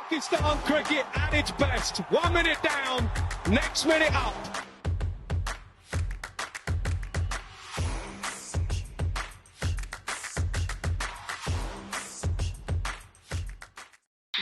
Pakistan cricket at its best. 1 minute down, next minute up.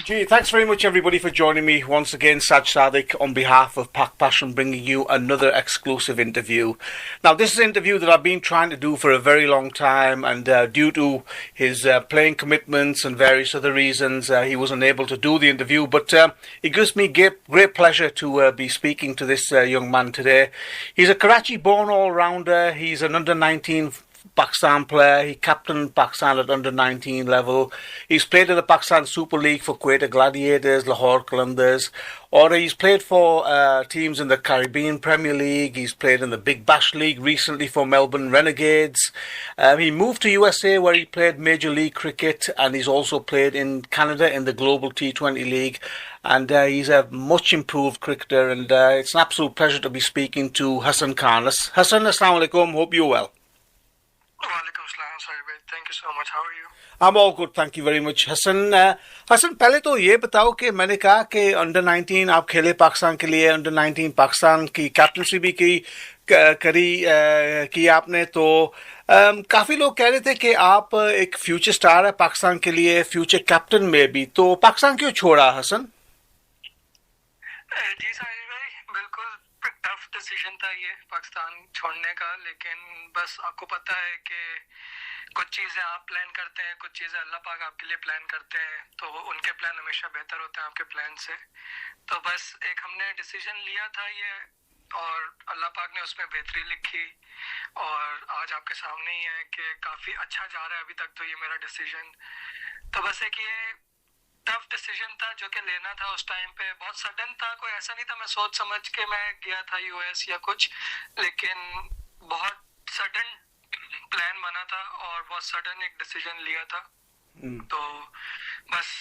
Gee, thanks very much everybody for joining me once again. Saj Sadiq on behalf of Pak Passion bringing you another exclusive interview. Now this is an interview that I've been trying to do for a very long time, and due to his playing commitments and various other reasons he was unable to do the interview, but it gives me great pleasure to be speaking to this young man today. He's a Karachi born all-rounder. He's an under-19 Pakistan player. He captained Pakistan at under-19 level. He's played in the Pakistan Super League for Quetta Gladiators, Lahore Qalandars, or he's played for teams in the Caribbean Premier League. He's played in the Big Bash League recently for Melbourne Renegades. He moved to USA where he played Major League Cricket, and he's also played in Canada in the Global T20 League. And he's a much improved cricketer, and it's an absolute pleasure to be speaking to Hassan Khan. Hassan, assalamu alaikum. Hope you're well. Walaikum salam, Sahib. Thank you so much. How are you? I'm all good, thank you very much. Hassan, पहले तो ये बताओ कि मैंने कहा कि under 19 आप खेले पाकिस्तान के लिए, अंडर 19 पाकिस्तान की कैप्टनसी भी की आपने, तो काफी लोग कह रहे थे कि आप एक फ्यूचर स्टार है पाकिस्तान के लिए, फ्यूचर कैप्टन में भी, तो पाकिस्तान क्यों छोड़ा हसन? जी साहिब भाई, बिल्कुल टफ डिसीजन था ये पाकिस्तान छोड़ने का, लेकिन बस आपको पता है कि कुछ चीज़ें आप प्लान करते हैं, कुछ चीज़ें अल्लाह पाक आपके लिए प्लान करते हैं, तो उनके प्लान हमेशा बेहतर होते हैं आपके प्लान से। तो बस एक हमने डिसीजन लिया था ये, और अल्लाह पाक ने उसमें बेहतरी लिखी, और आज आपके सामने ही है कि काफ़ी अच्छा जा रहा है अभी तक। तो ये मेरा डिसीजन, तो बस एक ये टफ डिसीजन था जो कि लेना था उस टाइम पे, बहुत सडन था, कोई ऐसा नहीं था मैं सोच समझ के मैं गया था यूएस या कुछ, लेकिन बहुत सडन प्लान बना था और बहुत सडन एक डिसीजन लिया था। तो बस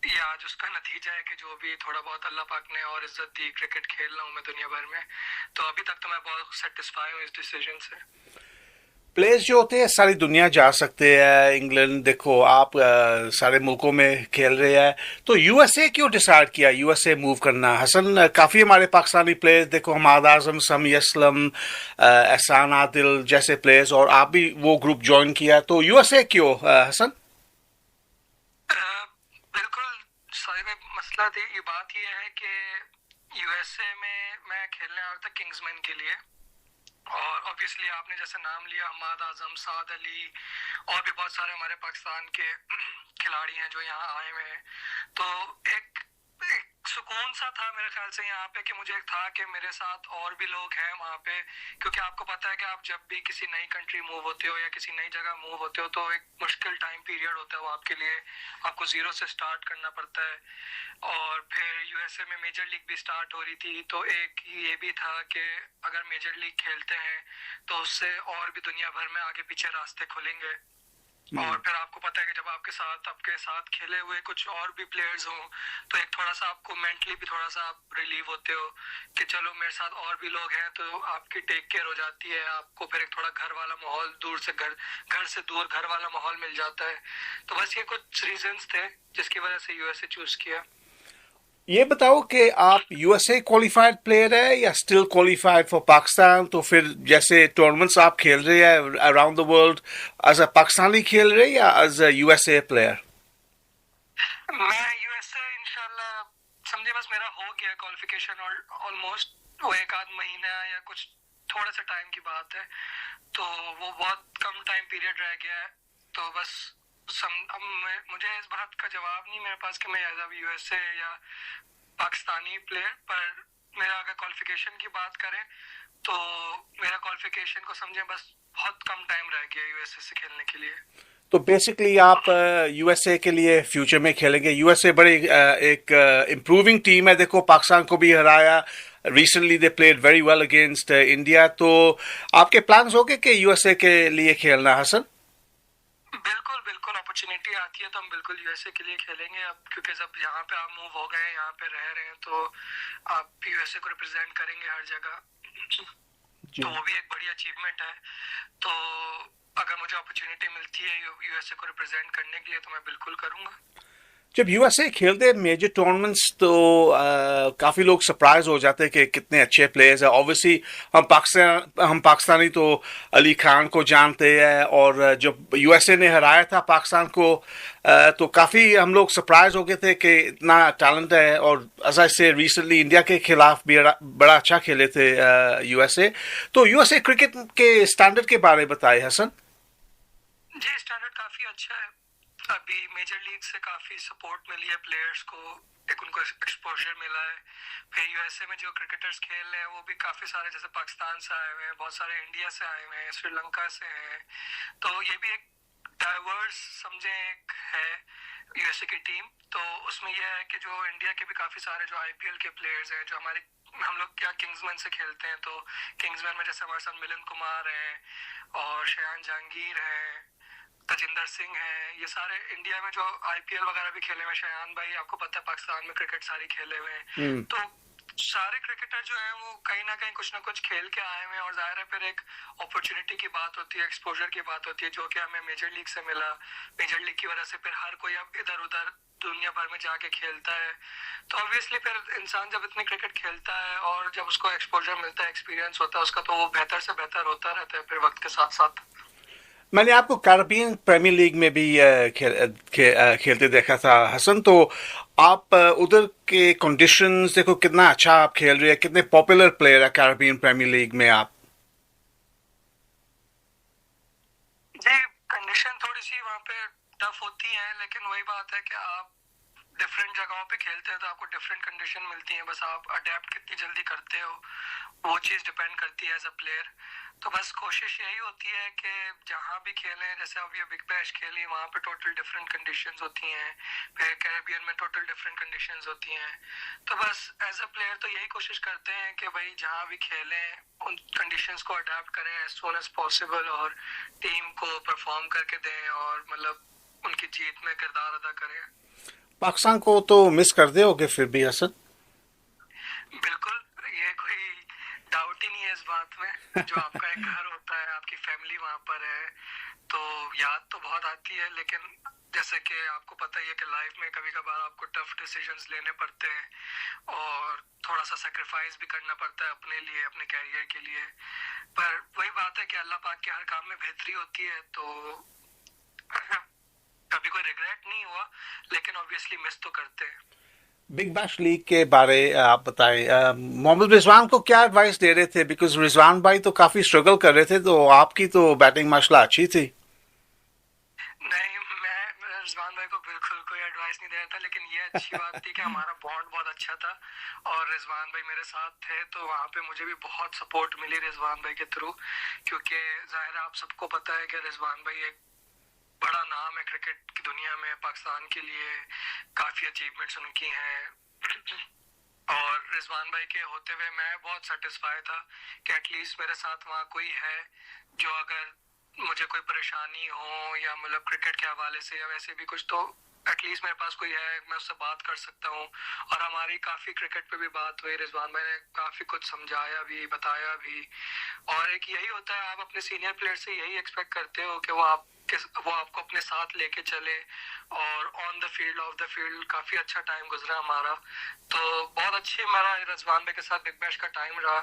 ये आज उसका नतीजा है कि जो भी थोड़ा बहुत अल्लाह पाक ने और इज्जत दी, क्रिकेट खेल रहा हूँ मैं दुनिया भर में, तो अभी तक तो मैं बहुत सेटिस्फाई हूँ इस डिसीजन से। प्लेयर्स जो होते हैं सारी दुनिया जा सकते हैं, इंग्लैंड देखो आप सारे मुल्कों में खेल रहे हैं, तो यूएसए क्यों डिसाइड किया यूएसए मूव करना? हसन, काफ़ी हमारे पाकिस्तानी प्लेयर्स देखो, हमाद आजम, समी असलम, एहसान आदिल जैसे प्लेयर्स, और आप भी वो ग्रुप ज्वाइन किया, तो यूएसए क्यों हसन? बिल्कुल साहिब, मसला थी ये, बात ये है कि यूएसए में मैं खेलने आया था किंग्समैन के लिए, और ऑब्वियसली आपने जैसे नाम लिया हमाद आजम, साद अली, और भी बहुत सारे हमारे पाकिस्तान के खिलाड़ी हैं जो यहाँ आए हुए हैं, तो एक सुकून सा था मेरे ख्याल से यहाँ पे कि मुझे एक था कि मेरे साथ और भी लोग हैं वहाँ पे, क्योंकि आपको पता है कि आप जब भी किसी नई कंट्री मूव होते हो या किसी नई जगह मूव होते हो तो एक मुश्किल टाइम पीरियड होता है वो आपके लिए, आपको जीरो से स्टार्ट करना पड़ता है, और फिर यूएसए में मेजर लीग भी स्टार्ट हो रही थी, तो एक ये भी था कि अगर मेजर लीग खेलते हैं तो उससे और भी दुनिया भर में आगे पीछे रास्ते खुलेंगे, और फिर आपको पता है कि जब आपके साथ खेले हुए कुछ और भी प्लेयर्स हों तो एक थोड़ा सा आपको मेंटली भी थोड़ा सा आप रिलीव होते हो कि चलो मेरे साथ और भी लोग हैं, तो आपकी टेक केयर हो जाती है, आपको फिर एक थोड़ा घर वाला माहौल, दूर से घर से दूर घर वाला माहौल मिल जाता है। तो बस ये कुछ रीजंस थे जिसकी वजह से यूएसए चूज किया। ये बताओ कि आप यूएसए क्वालिफाइड प्लेयर है या स्टिल क्वालिफाइड फॉर पाकिस्तान? तो फिर जैसे टूर्नामेंट्स आप खेल रहे हैं around the world, as a Pakistani खेल रहे हैं या एज अ यूएसए प्लेयर? मैं यूएसए इंशाल्लाह समझे, बस मेरा हो गया क्वालिफिकेशन ऑलमोस्ट, वो एक आध महीना या कुछ थोड़ा सा टाइम की बात है, तो वो बहुत कम टाइम पीरियड रह गया है, तो बस अब मुझे इस बात का जवाब नहीं मेरे पास कि मैं एज अ यूएसए या पाकिस्तानी प्लेयर, पर मेरा अगर क्वालिफिकेशन की बात करें तो मेरा क्वालिफिकेशन को समझे बस बहुत कम टाइम रह गया यूएसए से खेलने के लिए। तो बेसिकली आप यूएसए के लिए फ्यूचर में खेलेंगे? यूएसए बड़ी एक इम्प्रूविंग टीम है, देखो पाकिस्तान को भी हराया, recently they played very well against India, तो आपके प्लान्स हो गए कि यूएसए के लिए खेलना? हसन, बिल्कुल बिल्कुल, अपॉर्चुनिटी आती है तो हम बिल्कुल यूएसए के लिए खेलेंगे अब, क्योंकि जब यहाँ पे आप मूव हो गए हैं, यहाँ पे रह रहे हैं, तो आप यूएसए को रिप्रेजेंट करेंगे हर जगह, तो वो भी एक बड़ी अचीवमेंट है। तो अगर मुझे अपॉर्चुनिटी मिलती है यूएसए को रिप्रेजेंट करने के लिए तो मैं बिल्कुल करूँगा। جب یو ایس اے کھیلتے ہیں میجر ٹورنامنٹس تو کافی لوگ سرپرائز ہو جاتے ہیں کہ کتنے اچھے پلیئرز ہیں. اوبویسلی ہم پاکستانی تو علی خان کو جانتے ہیں, اور جب یو ایس اے نے ہرایا تھا پاکستان کو تو کافی ہم لوگ سرپرائز ہو گئے تھے کہ اتنا ٹیلنٹ ہے. اور ایز آئی سے ریسنٹلی انڈیا کے خلاف بھی بڑا اچھا کھیلے تھے یو ایس اے. تو یو ایس اے کرکٹ کے اسٹینڈرڈ کے بارے بتائے حسن. جی اسٹینڈرڈ کافی اچھا ہے. ابھی میجر لیگ سے کافی سپورٹ ملی ہے پلیئرز کو, ایک ان کو ایکسپوجر ملا ہے. پھر یو ایس اے میں جو کرکٹرز کھیل رہے ہیں وہ بھی کافی سارے, جیسے پاکستان سے آئے ہوئے ہیں, بہت سارے انڈیا سے آئے ہوئے ہیں, سری لنکا سے ہیں. تو یہ بھی ایک ڈائیورس سمجھیں ایک ہے یو ایس اے کی ٹیم. تو اس میں یہ ہے کہ جو انڈیا کے بھی کافی سارے جو آئی پی ایل کے پلیئرز ہیں, جو ہمارے ہم لوگ کیا کنگز مین سے کھیلتے ہیں, تو کنگز مین میں جیسے ہمارے ساتھ ملن کمار ہیں اور شیان جہانگیر ہیں, تجندر سنگھ ہیں, یہ سارے انڈیا میں جو آئی پی ایل وغیرہ بھی کھیلے ہوئے ہیں. شیان بھائی آپ کو پتہ ہے پاکستان میں کرکٹ ساری کھیلے ہوئے ہیں. تو سارے کرکٹر جو ہیں وہ کہیں نہ کہیں کچھ نہ کچھ کھیل کے آئے ہوئے ہیں, اور ظاہر ہے پھر ایک اپرچونٹی کی بات ہوتی ہے, ایکسپوجر کی بات ہوتی ہے, جو کہ ہمیں میجر لیگ سے ملا. میجر لیگ کی وجہ سے پھر ہر کوئی اب ادھر ادھر دنیا بھر میں جا کے کھیلتا ہے. تو obviously پھر انسان جب اتنے کرکٹ کھیلتا ہے اور جب اس کو ایکسپوجر ملتا ہے, ایکسپیرینس ہوتا ہے اس کا, تو وہ بہتر سے بہتر ہوتا رہتا ہے پھر وقت کے ساتھ ساتھ. میں نے آپ کو کیریبین پریمیئر لیگ میں بھی کھیلتے دیکھا تھا حسن. تو آپ ادھر کے کنڈیشنز دیکھو کتنا اچھا آپ کھیل رہے ہیں, کتنے پاپولر پلیئر ہے کیریبین پریمیئر لیگ میں آپ. جی کنڈیشن تھوڑی سی وہاں پہ ٹف ہوتی ہیں, لیکن وہی بات ہے کہ آپ ڈفرینٹ جگہوں پہ کھیلتے ہیں تو آپ کو ڈفرینٹ کنڈیشن ملتی ہیں. بس آپ اڈیپٹ کتنی جلدی کرتے ہو وہ چیز ڈپینڈ کرتی ہے ایز اے پلیئر. تو بس کوشش یہی ہوتی ہے کہ جہاں بھی کھیلیں, جیسے اب یہ بگ بیش کھیلی وہاں پہ ٹوٹل ڈفرینٹ کنڈیشنز ہوتی ہیں, پھر کیریبین میں ٹوٹل ڈفرینٹ کنڈیشنز ہوتی ہیں. تو بس ایز اے پلیئر تو یہی کوشش کرتے ہیں کہ بھائی جہاں بھی کھیلیں ان کنڈیشنز کو اڈیپٹ کریں ایز سون ایز پاسبل, اور ٹیم کو پرفارم کر کے دیں, اور مطلب ان کی جیت میں کردار ادا کریں. پاکستان کو تو مس کر دے ہوگے پھر بھی حسن. بالکل, یہ کوئی ڈاؤٹ ہی نہیں ہے اس بات میں. جو آپ کا ایک گھر ہوتا ہے, آپ کی فیملی وہاں پر ہے, تو یاد تو بہت آتی ہے. لیکن جیسے کہ آپ کو پتہ ہی ہے کہ لائف میں کبھی کبھار آپ کو ٹف ڈیسیجنز لینے پڑتے ہیں, اور تھوڑا سا سیکریفائس بھی کرنا پڑتا ہے اپنے لیے, اپنے کیریئر کے لیے. پر وہی بات ہے کہ اللہ پاک کے ہر کام میں بہتری ہوتی ہے. تو کبھی کوئی ریگریٹ نہیں ہوا, لیکن obviously مس تو کرتے ہیں. بگ بیش لیگ کے بارے آپ بتائیں, محمد رضوان کو کیا ایڈوائس دے رہے تھے, بیکاز رضوان بھائی تو کافی اسٹرگل کر رہے تھے, تو آپ کی تو بیٹنگ ماشاءاللہ اچھی تھی. نہیں, میں رضوان بھائی کو بالکل کوئی ایڈوائس نہیں دے رہا تھا, لیکن یہ اچھی بات تھی کہ ہمارا بانڈ بہت اچھا تھا, اور رضوان بھائی میرے ساتھ تھے, تو وہاں پہ مجھے بھی بہت سپورٹ ملی رضوان بھائی کے تھرو. کیونکہ ظاہر ہے آپ سب کو پتہ ہے کہ رضوان بھائی ایک بڑا نام ہے کرکٹ کی دنیا میں, پاکستان کے لیے کافی اچیومنٹس ان کی ہیں. اور رضوان بھائی کے ہوتے ہوئے میں بہت سیٹسفائی تھا کہ ایٹ لیسٹ میرے ساتھ وہاں کوئی ہے جو اگر مجھے کوئی پریشانی ہو یا مطلب کرکٹ کے حوالے سے یا ویسے بھی کچھ, تو ایٹ لیسٹ میرے پاس کوئی ہے, میں اس سے بات کر سکتا ہوں. اور ہماری کافی کرکٹ پہ بھی بات ہوئی, رضوان بھائی نے کافی کچھ سمجھایا بھی, بتایا بھی. اور ایک یہی ہوتا ہے, آپ اپنے سینئر پلیئر سے یہی ایکسپیکٹ کرتے ہو کہ وہ آپ کو اپنے ساتھ لے کے چلے. اور on the field, off the field کافی اچھا ٹائم گزرا ہمارا. تو بہت اچھی ہمارا رضوان بھائی کے ساتھ بگ بیش کا ٹائم رہا,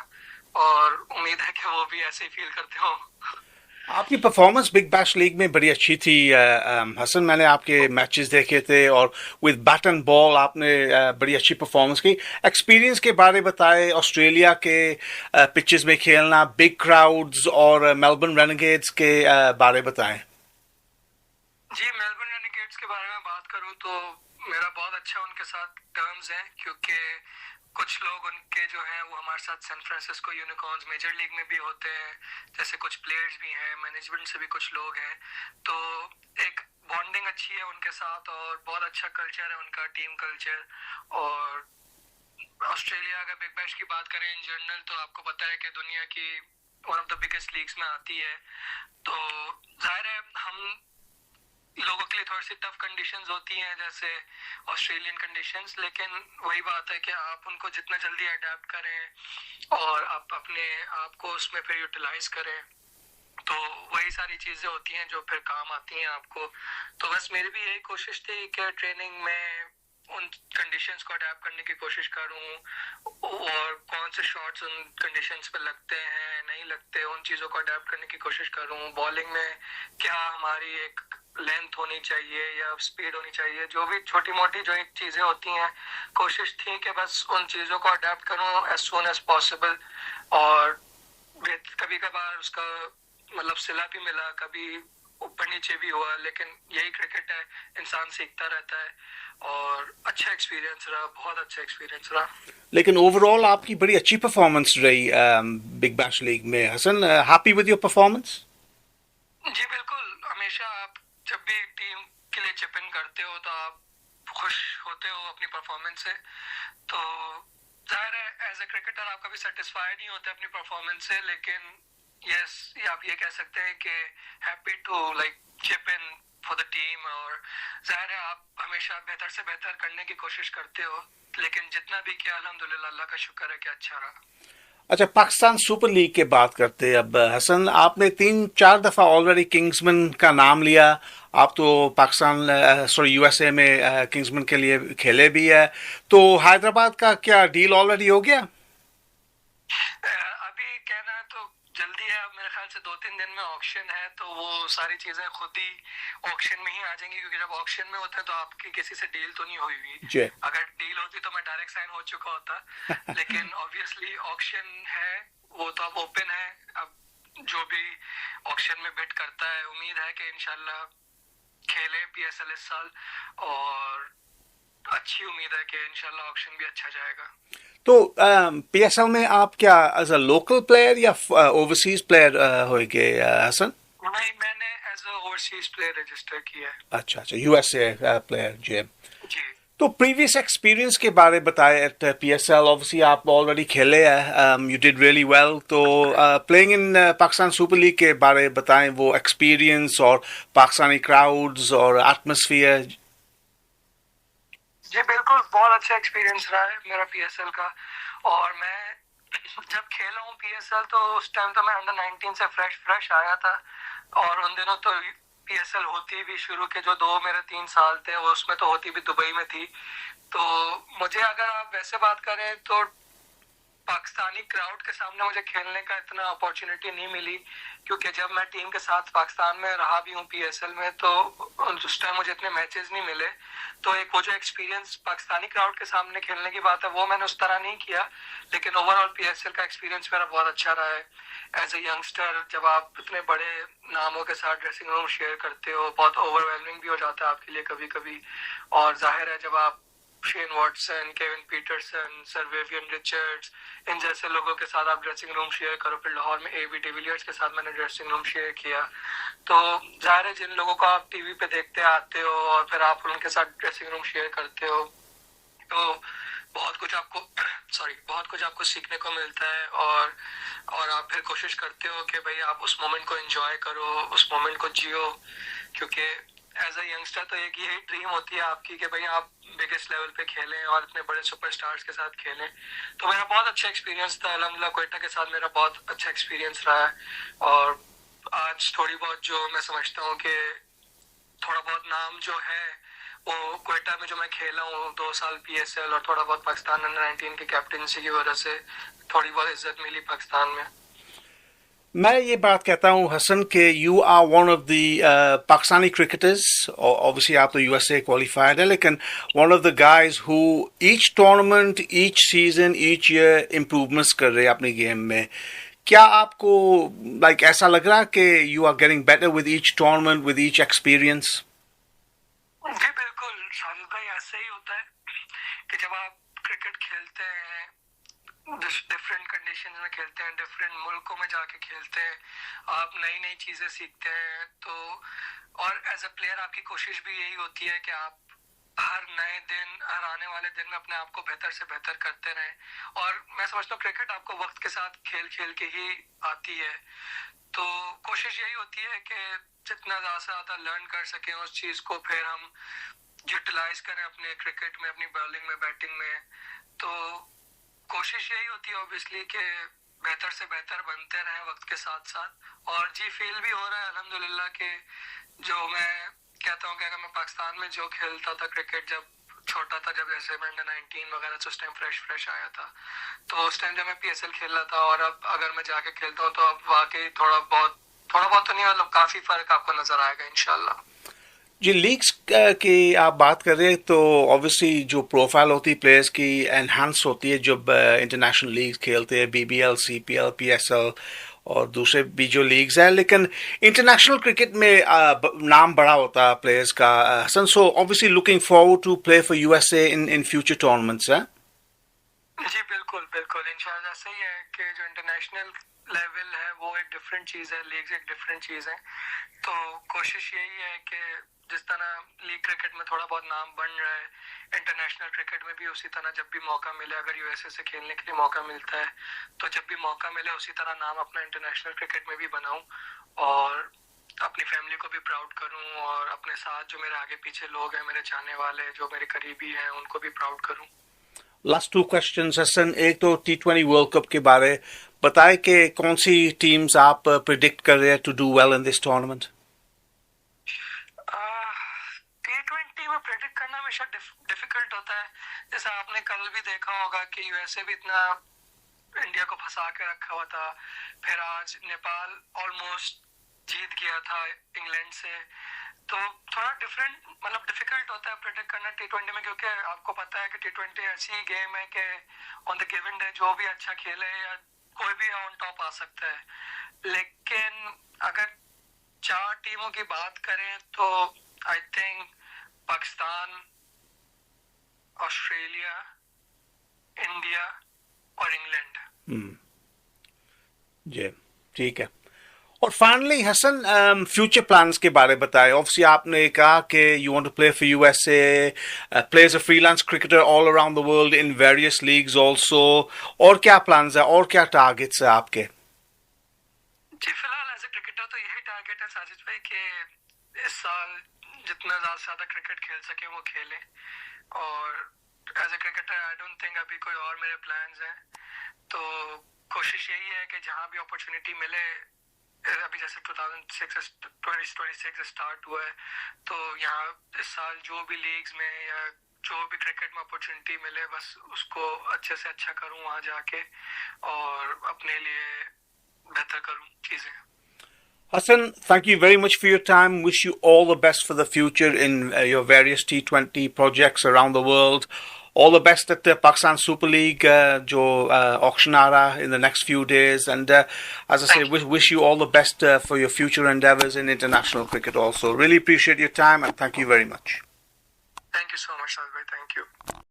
اور امید ہے کہ وہ بھی ایسے ہی فیل کرتے ہوں. آپ کی پرفارمنس بگ بیش لیگ میں بڑی اچھی تھی حسن, میں نے آپ کے میچز دیکھے تھے, اور ود بیٹ اینڈ بال آپ نے بڑی اچھی پرفارمنس کی. ایکسپیرینس کے بارے بتائے, آسٹریلیا کے پچز میں کھیلنا, بگ کراؤڈز, اور میلبرن رینیگیڈز کے بارے بتائیں. جی میلبرن رینیگیڈز کے بارے میں بات کروں تو میرا بہت اچھا ان کے ساتھ ٹرمز ہیں, کیونکہ کچھ لوگ ان کے جو ہیں وہ ہمارے ساتھ San Francisco Unicorns Major League میں بھی ہوتے ہیں, جیسے کچھ پلیئرز بھی ہیں, مینجمنٹ سے بھی کچھ لوگ ہیں. تو ایک بانڈنگ اچھی ہے ان کے ساتھ, اور بہت اچھا کلچر ہے ان کا, ٹیم کلچر. اور آسٹریلیا اگر بگ بیش کی بات کریں ان جنرل, تو آپ کو پتہ ہے کہ دنیا کی one of the biggest legs میں آتی ہے. تو ظاہر ہے ہم لوگوں کے لیے تھوڑی سی ٹف کنڈیشنز ہوتی ہیں جیسے آسٹریلین کنڈیشنز, لیکن وہی بات ہے کہ آپ ان کو جتنا جلدی اڈیپٹ کریں اور آپ اپنے آپ کو اس میں پھر یوٹیلائز کریں, तो वही सारी चीज़ें होती हैं जो फिर काम आती हैं आपको। तो बस मेरी भी यही कोशिश थी कि ट्रेनिंग में उन कंडीशंस को अडेप्ट करने की कोशिश करूं और कौन से शॉट्स उन कंडीशंस पे लगते हैं नहीं लगते, उन चीज़ों को अडेप्ट करने की कोशिश करूं। बॉलिंग में क्या हमारी एक लेंथ होनी चाहिए या स्पीड होनी चाहिए, जो भी छोटी मोटी जो चीज़ें होती हैं, कोशिश थी कि बस उन चीज़ों को अडेप्ट करूं एज सून एज पॉसिबल। और कभी कभार उसका मतलब सिला भी मिला, कभी ऊपर नीचे भी हुआ, लेकिन यही क्रिकेट है, इंसान सीखता रहता है। और अच्छा एक्सपीरियंस रहा, बहुत अच्छा एक्सपीरियंस रहा। लेकिन ओवरऑल आपकी बड़ी अच्छी परफॉर्मेंस रही बिग बैश लीग में। Hasan, happy with your performance? जी बिल्कुल, हमेशा आप जब भी टीम के लिए चिप इन करते हो तो आप खुश होते हो अपनी परफॉर्मेंस से। तो जाहिर है एज ए क्रिकेटर आप कभी सेटिस्फाई नहीं होते अपनी परफॉर्मेंस से, लेकिन यस आप ये कह सकते हैं कि happy to like chip in for the team. और जाहिर है आप हमेशा बेहतर से बेहतर करने की कोशिश करते हो, लेकिन जितना भी किया अल्हम्दुलिल्लाह अल्लाह का शुक्र है कि अच्छा रहा। अच्छा, पाकिस्तान सुपर लीग के बात करते हैं अब। हसन, आपने 3-4 दफ़ा ऑलरेडी किंग्समैन का नाम लिया। आप तो पाकिस्तान यूएसए में किंग्समैन के लिए खेले भी है, तो हैदराबाद का क्या डील ऑलरेडी हो गया? अभी कहना तो जल्दी है, अब मेरे ख्याल से 2-3 दिन में ऑक्शन है, तो वो सारी चीजें खुद ही ऑक्शन में ही आ जाएंगी, क्योंकि जब ऑक्शन में होता है तो आपकी किसी से डील तो नहीं हुई हुई। अगर डील होती तो मैं डायरेक्ट साइन हो चुका होता लेकिन ऑब्वियसली ऑक्शन है, वो तो अब ओपन है। अब जो भी ऑक्शन में बिड करता है, उम्मीद है कि इंशाल्लाह खेले पीएसएल इस साल, और अच्छी उम्मीद है कि इंशाल्लाह ऑक्शन भी अच्छा जाएगा। तो पीएसएल में आप क्या एज अ लोकल प्लेयर या ओवरसीज प्लेयर होंगे हसन? नहीं, मैंने as a overseas player register किया है। अच्छा अच्छा, यूएसए प्लेयर जी। तो प्रीवियस एक्सपीरियंस के बारे बताएं एट पीएसएल। ऑब्वियसली आप ऑलरेडी खेले हैं, यू डिड रियली वेल, तो playing in Pakistan super league के बारे बताएं, वो एक्सपीरियंस और पाकिस्तानी क्राउड्स और एटमॉस्फेयर। जी बिल्कुल, बहुत अच्छा एक्सपीरियंस रहा है मेरा पीएसएल का। और मैं जब खेला हूँ पीएसएल तो उस टाइम तो मैं अंडर 19 से फ्रेश आया था, और उन दिनों तो पीएसएल होती भी शुरू के जो 3 साल थे वो उसमें तो होती भी दुबई में थी। तो मुझे अगर आप वैसे बात करें तो पाकिस्तानी क्राउड के सामने मुझे खेलने का इतना अपॉर्चुनिटी नहीं मिली, क्योंकि जब मैं टीम के साथ पाकिस्तान में रहा भी हूँ पीएसएल में, तो उस टाइम मुझे इतने मैचेस नहीं मिले। तो एक वो जो एक्सपीरियंस पाकिस्तानी क्राउड के सामने खेलने की बात है, वो मैंने उस तरह नहीं किया, लेकिन ओवरऑल पीएसएल का एक्सपीरियंस मेरा बहुत अच्छा रहा है। एज ए यंगस्टर जब आप इतने बड़े नामों के साथ ड्रेसिंग रूम शेयर करते हो, बहुत ओवरवेलमिंग भी हो जाता है आपके लिए कभी कभी। और जाहिर है जब आप Shane Watson, Kevin Pietersen, sir Vivian Richards, इन जैसे लोगों के साथ आप ड्रेसिंग रूम शेयर करो, फिर लाहौर में एबी डिविलियर्स के साथ मैंने ड्रेसिंग रूम शेयर किया, तो जाहिर है जिन लोगों को आप टीवी पे देखते आते हो और फिर आप उनके साथ ड्रेसिंग रूम शेयर करते हो, तो बहुत कुछ आपको सीखने को मिलता है। और आप फिर कोशिश करते हो कि भाई आप उस मोमेंट को एंजॉय करो, उस मोमेंट को जियो, क्योंकि एज अ यंगस्टर तो एक यही ड्रीम होती है आपकी कि भाई आप बिगेस्ट लेवल पे खेलें और इतने बड़े सुपरस्टार्स के साथ खेलें। तो मेरा बहुत अच्छा एक्सपीरियंस था अल्हम्दुलिल्लाह, क्वेटा के साथ मेरा बहुत अच्छा एक्सपीरियंस रहा है। और आज थोड़ी बहुत जो मैं समझता हूँ कि थोड़ा बहुत नाम जो है वो क्वेटा में जो मैं खेला हूँ 2 साल पीएसएल, और थोड़ा बहुत पाकिस्तान अंडर 19 की कैप्टनसी की वजह से थोड़ी बहुत इज्जत मिली पाकिस्तान में। मैं ये बात कहता हूँ हसन कि you are one of the Pakistani cricketers, obviously आप तो यूएसए क्वालिफाइड है, लेकिन one of the guys who each tournament, each season, each year improvements कर रहे हैं अपने गेम में। क्या आपको ऐसा लग रहा है कि you are getting better with each tournament, with each experience? जी बिल्कुल शाहिद भाई, ऐसे ही होता है कि जब आप क्रिकेट खेलते हैं, डिफरेंट कंडीशंस में खेलते हैं, डिफरेंट मुल्कों में जाके खेलते हैं, आप नई नई चीजें सीखते हैं। तो और एज अ प्लेयर आपकी कोशिश भी यही होती है कि आप हर नए दिन, हर आने वाले दिन में अपने आप को बेहतर से बेहतर करते रहें। और मैं समझता हूँ क्रिकेट आपको वक्त के साथ खेल खेल के ही आती है, तो कोशिश यही होती है कि जितना ज़्यादा लर्न कर सकें उस चीज़ को फिर हम यूटिलाइज करें अपने क्रिकेट में, अपनी बॉलिंग में, बैटिंग में। तो कोशिश यही होती है ऑब्वियसली कि बेहतर से बेहतर बनते रहें वक्त के साथ साथ। और जी फील भी हो रहा है अल्हम्दुलिल्लाह कि जो मैं कहता हूँ कि अगर मैं पाकिस्तान में जो खेलता था क्रिकेट जब छोटा था, जब जैसे मैं अंडर 19 वगैरह तो उस टाइम फ्रेश आया था, तो उस टाइम जब मैं PSL खेल रहा था और अब अगर मैं जाके खेलता हूँ तो अब वाकई थोड़ा बहुत तो नहीं मतलब काफ़ी फ़र्क आपको नज़र आएगा इंशाल्लाह। जी, लीग्स की आप बात कर रहे हैं तो ऑब्वियसली जो प्रोफाइल होती है प्लेयर्स की एनहांस होती है जब इंटरनेशनल लीग खेलते हैं, BBL, CPL, PSL और दूसरे भी जो लीग्स हैं, लेकिन इंटरनेशनल क्रिकेट में नाम बड़ा होता है प्लेयर्स का। Hasan, so obviously looking forward to play for USA in future tournaments है। जी बिल्कुल बिल्कुल, इंशाल्लाह सही है कि जो इंटरनेशनल लेवल है वो एक डिफरेंट चीज़ है, लीग्स एक डिफरेंट चीज़ है। तो कोशिश यही है कि जिस तरह लीग क्रिकेट में थोड़ा बहुत नाम बन रहा है, इंटरनेशनल क्रिकेट में भी उसी तरह जब भी मौका मिले, अगर USA से खेलने के लिए मौका मिलता है तो जब भी मौका मिले उसी तरह नाम अपना इंटरनेशनल क्रिकेट में भी बनाऊं और अपनी फैमिली को भी प्राउड करूं और अपने साथ जो मेरे आगे पीछे लोग हैं, मेरे चाहने वाले जो मेरे करीबी हैं, उनको भी प्राउड करूं। लास्ट टू क्वेश्चंस हसन, एक तो T20 वर्ल्ड कप के बारे बताएं कि कौन सी टीम्स आप प्रिडिक्ट कर रहे हैं to do well in this tournament. T20 में प्रेडिक्ट करना हमेशा डिफिकल्ट होता है। जैसा आपने कल भी देखा होगा कि USA भी इतना इंडिया को फंसा के रखा हुआ था, फिर आज नेपाल ऑलमोस्ट जीत गया था इंग्लैंड से। तो थोड़ा डिफरेंट मतलब डिफिकल्ट होता है प्रेडिक्ट करना T20 में, क्योंकि आपको पता है कि T20 ऐसी गेम है कि ऑन द गिवन डे जो भी अच्छा खेले या कोई भी ऑन टॉप आ सकता है। लेकिन अगर 4 टीमों की बात करें तो I think Pakistan, Australia, India और इंग्लैंड। जी ठीक है। और फाइनली हसन, फ्यूचर प्लान्स के बारे बताएं। ऑब्वियसली आपने कहा कि you want to play for USA, play as a freelance cricketer all around the world in various leagues also. और क्या प्लान्स है और क्या टारगेट्स है आपके? जी फिलहाल एज ए क्रिकेटर तो यही टारगेट है साजिद भाई कि इस साल जितना ज़्यादा क्रिकेट खेल सके वो खेलें। और as a cricketer I don't think अभी कोई और मेरे प्लान्स हैं। तो कोशिश यही है कि जहाँ भी अपॉर्चुनिटी मिले, अभी जैसे 2026 स्टार्ट हुआ है तो यहाँ इस साल जो भी लीग्स में या जो भी क्रिकेट में अपॉर्चुनिटी मिले बस उसको अच्छे से अच्छा करूँ वहाँ जाके और अपने लिए बेहतर करूँ चीज़ें। Hassan, thank you very much for your time. Wish you all the best for the future in your various T20 projects around the world. All the best at the Pakistan Super League, jo auction aa raha in the next few days. And as I say, wish you all the best for your future endeavours in international cricket also. Really appreciate your time and thank you very much. Thank you so much, Salve. Thank you.